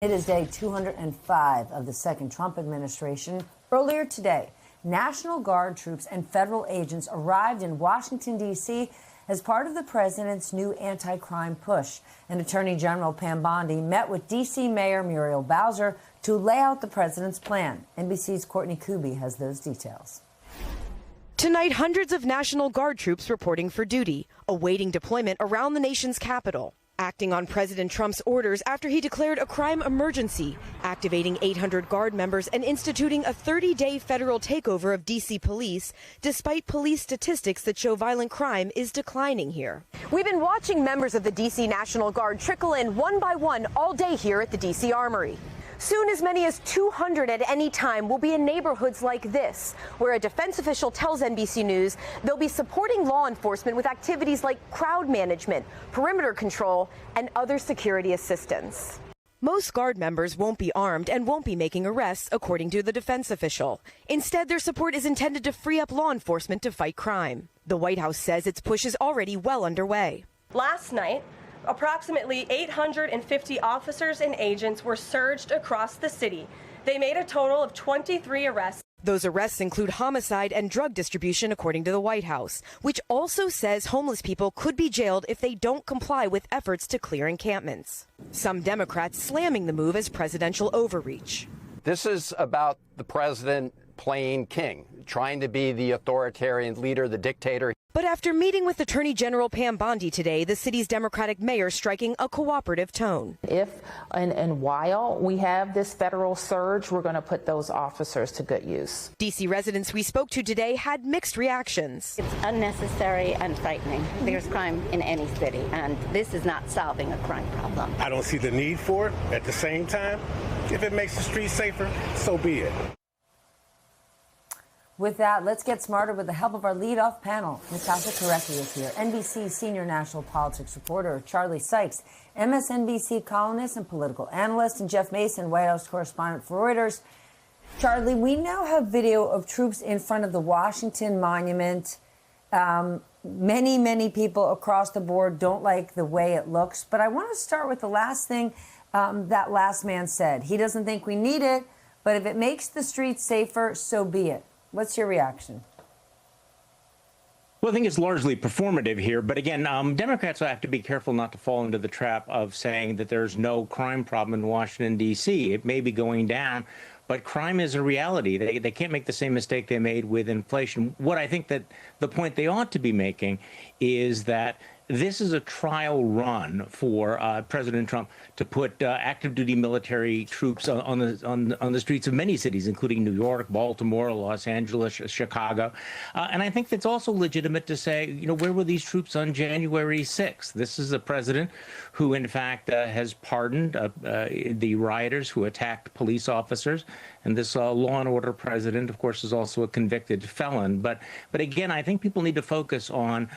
It is day 205 of the second Trump administration. Earlier today, National Guard troops and federal agents arrived in Washington, D.C. as part of the president's new anti-crime push. And Attorney General Pam Bondi met with D.C. Mayor Muriel Bowser to lay out the president's plan. NBC's Courtney Kuby has those details. Tonight, hundreds of National Guard troops reporting for duty, awaiting deployment around the nation's capital. Acting on President Trump's orders after he declared a crime emergency, activating 800 Guard members and instituting a 30-day federal takeover of D.C. police, despite police statistics that show violent crime is declining here. We've been watching members of the D.C. National Guard trickle in one by one all day here at the D.C. Armory. Soon as many as 200 at any time will be in neighborhoods like this, where a defense official tells NBC News they'll be supporting law enforcement with activities like crowd management, perimeter control, and other security assistance. Most Guard members won't be armed and won't be making arrests, according to the defense official. Instead, their support is intended to free up law enforcement to fight crime. The White House says its push is already well underway. Last night, approximately 850 officers and agents were surged across the city. They made a total of 23 arrests. Those arrests include homicide and drug distribution, according to the White House, which also says homeless people could be jailed if they don't comply with efforts to clear encampments. Some Democrats slamming the move as presidential overreach. This is about the president playing king, trying to be the authoritarian leader, the dictator. But after meeting with Attorney General Pam Bondi today, the city's Democratic mayor striking a cooperative tone. If and while we have this federal surge, we're going to put those officers to good use. D.C. residents we spoke to today had mixed reactions. It's unnecessary and frightening. There's crime in any city, and this is not solving a crime problem. I don't see the need for it. At the same time, if it makes the streets safer, so be it. With that, let's get smarter with the help of our lead-off panel. Natasha Korecki is here, NBC senior national politics reporter, Charlie Sykes, MSNBC columnist and political analyst, and Jeff Mason, White House correspondent for Reuters. Charlie, we now have video of troops in front of the Washington Monument. Many people across the board don't like the way it looks. But I want to start with the last thing that last man said. He doesn't think we need it, but if it makes the streets safer, so be it. What's your reaction? Well, I think it's largely performative here. But again, Democrats will have to be careful not to fall into the trap of saying that there's no crime problem in Washington, D.C. It may be going down, but crime is a reality. They can't make the same mistake they made with inflation. What I think that the point they ought to be making is that this is a trial run for President Trump to put active duty military troops on the streets of many cities, including New York, Baltimore, Los Angeles, Chicago. And I think it's also legitimate to say, you know, where were these troops on January 6th? This is a president who, in fact, has pardoned the rioters who attacked police officers. And this law and order president, of course, is also a convicted felon. But again, I think people need to focus on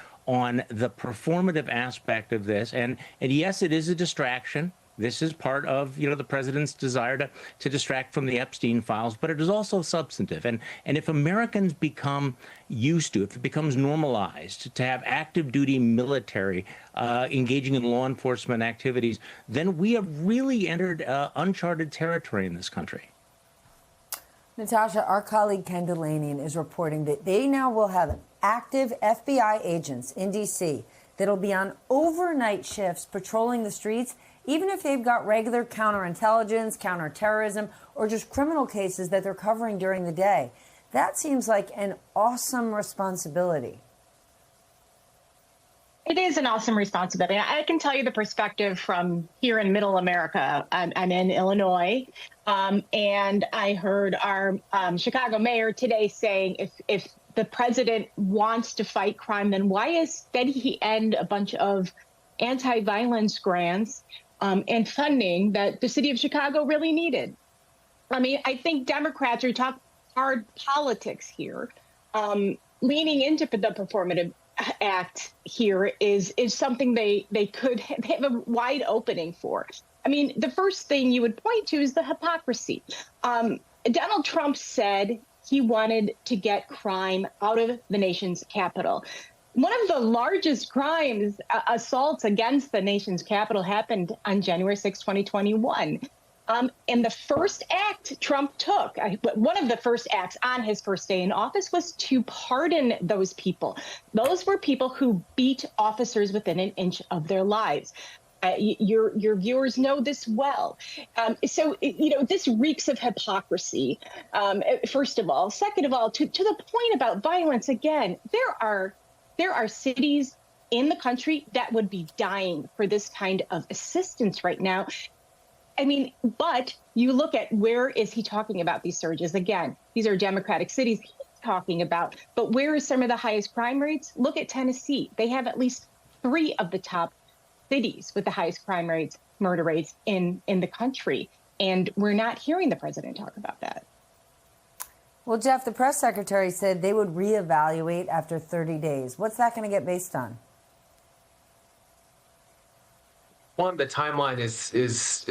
the performative aspect of this. And yes, it is a distraction. This is part of, you know, the president's desire to distract from the Epstein files, but it is also substantive. And if Americans become used to, if it becomes normalized to have active duty military engaging in law enforcement activities, then we have really entered uncharted territory in this country. Natasha, our colleague Ken Dilanian is reporting that they now will have active FBI agents in D.C. that'll be on overnight shifts patrolling the streets, even if they've got regular counterintelligence, counterterrorism, or just criminal cases that they're covering during the day. That seems like an awesome responsibility. It is an awesome responsibility. I can tell you the perspective from here in Middle America. I'm in Illinois, and I heard our Chicago mayor today saying if the president wants to fight crime, then why did he end a bunch of anti-violence grants and funding that the city of Chicago really needed? I mean, I think Democrats are talking hard politics here. Leaning into the performative act here is something they have a wide opening for. I mean, the first thing you would point to is the hypocrisy. Donald Trump said he wanted to get crime out of the nation's capital. One of the largest crimes, assaults against the nation's capital, happened on January 6, 2021. And the first act Trump took, one of the first acts on his first day in office, was to pardon those people. Those were people who beat officers within an inch of their lives. Your viewers know this well. So, this reeks of hypocrisy, first of all. Second of all, to the point about violence, again, there are cities in the country that would be dying for this kind of assistance right now. I mean, but you look at where is he talking about these surges? Again, these are Democratic cities he's talking about. But where is some of the highest crime rates? Look at Tennessee. They have at least 3 of the top cities with the highest crime rates, murder rates in the country. And we're not hearing the president talk about that. Well, Jeff, the press secretary said they would reevaluate after 30 days. What's that going to get based on? One, the timeline is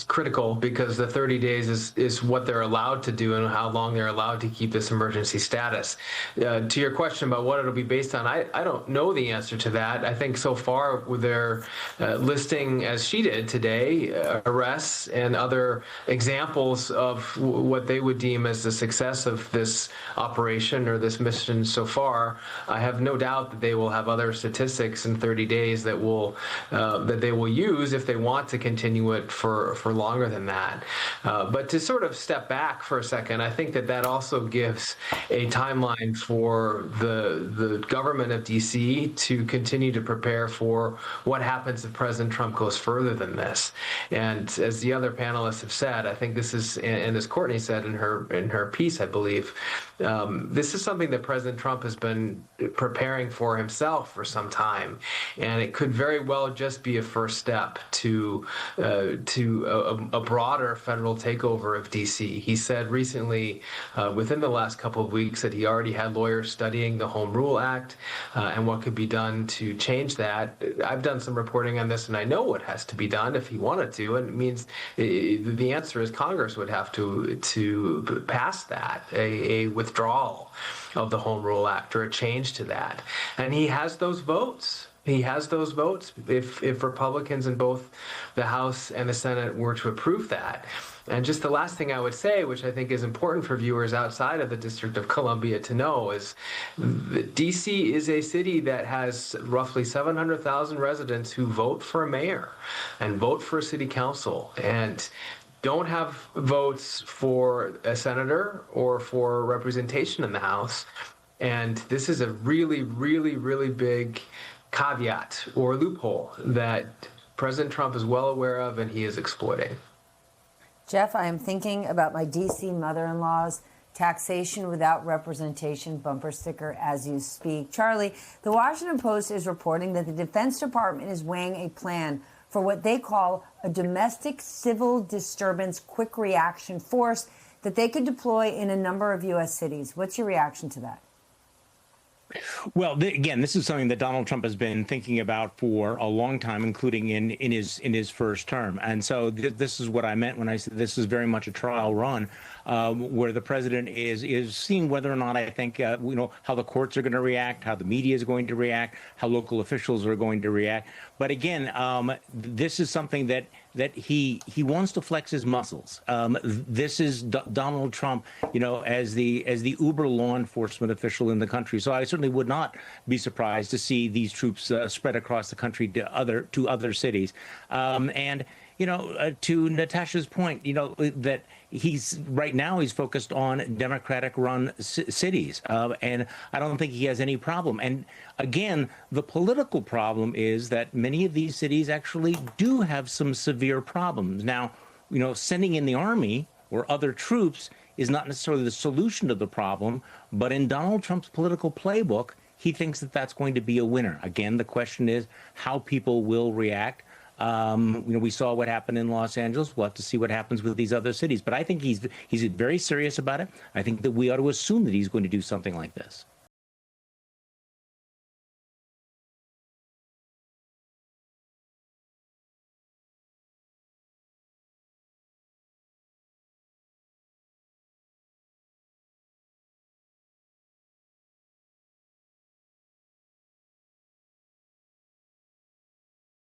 critical because the 30 days is what they're allowed to do and how long they're allowed to keep this emergency status. To your question about what it'll be based on, I don't know the answer to that. I think so far with their listing, as she did today, arrests and other examples of what they would deem as the success of this operation or this mission so far, I have no doubt that they will have other statistics in 30 days that they will use if they want to continue it for longer than that. But to sort of step back for a second, I think that also gives a timeline for the government of D.C. to continue to prepare for what happens if President Trump goes further than this. And as the other panelists have said, I think this is, and as Courtney said in her piece, I believe, this is something that President Trump has been preparing for himself for some time, and it could very well just be a first step to a broader federal takeover of D.C. He said recently, within the last couple of weeks, that he already had lawyers studying the Home Rule Act and what could be done to change that. I've done some reporting on this, and I know what has to be done if he wanted to, and it means the answer is Congress would have to pass that, a withdrawal of the Home Rule Act or a change to that. And he has those votes. He has those votes if Republicans in both the House and the Senate were to approve that. And just the last thing I would say, which I think is important for viewers outside of the District of Columbia to know, is that D.C. is a city that has roughly 700,000 residents who vote for a mayor and vote for a city council and don't have votes for a senator or for representation in the House. And this is a really, really, really big caveat or loophole that President Trump is well aware of and he is exploiting. Jeff, I am thinking about my D.C. mother-in-law's taxation without representation bumper sticker as you speak. Charlie, the Washington Post is reporting that the Defense Department is weighing a plan for what they call a domestic civil disturbance quick reaction force that they could deploy in a number of U.S. cities. What's your reaction to that? Well, again, this is something that Donald Trump has been thinking about for a long time, including in his first term. And so this is what I meant when I said this is very much a trial run, where the president is seeing whether or not, I think, how the courts are going to react, how the media is going to react, how local officials are going to react. But again, this is something that he wants to flex his muscles. This is Donald Trump, as the uber law enforcement official in the country. So I certainly would not be surprised to see these troops spread across the country to other cities. And to Natasha's point, that right now he's focused on Democratic-run cities, and I don't think he has any problem. And again, the political problem is that many of these cities actually do have some severe problems. Now, sending in the army or other troops is not necessarily the solution to the problem, but in Donald Trump's political playbook, he thinks that that's going to be a winner. Again, the question is how people will react. We saw what happened in Los Angeles. We'll have to see what happens with these other cities. But I think he's very serious about it. I think that we ought to assume that he's going to do something like this.